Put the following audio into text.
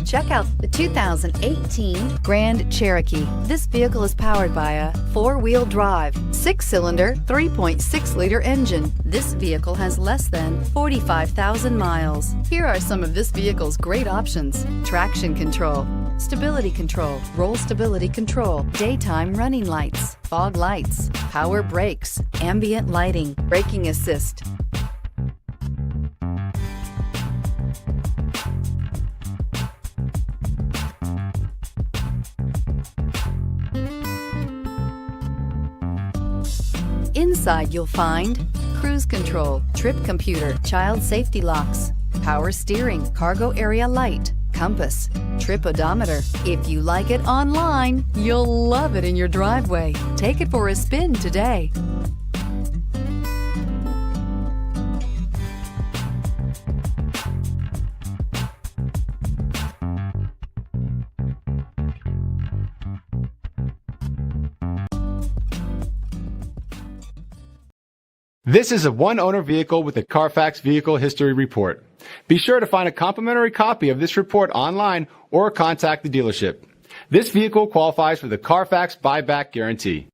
Check out the 2018 Grand Cherokee. This vehicle is powered by a 4-wheel drive, 6-cylinder, 3.6-liter engine. This vehicle has less than 45,000 miles. Here are some of this vehicle's great options: traction control, stability control, roll stability control, daytime running lights, fog lights, power brakes, ambient lighting, braking assist. Inside you'll find cruise control, trip computer, child safety locks, power steering, cargo area light, compass, trip odometer. If you like it online, you'll love it in your driveway. Take it for a spin today. This is a one-owner vehicle with a Carfax Vehicle History Report. Be sure to find a complimentary copy of this report online or contact the dealership. This vehicle qualifies for the Carfax Buyback Guarantee.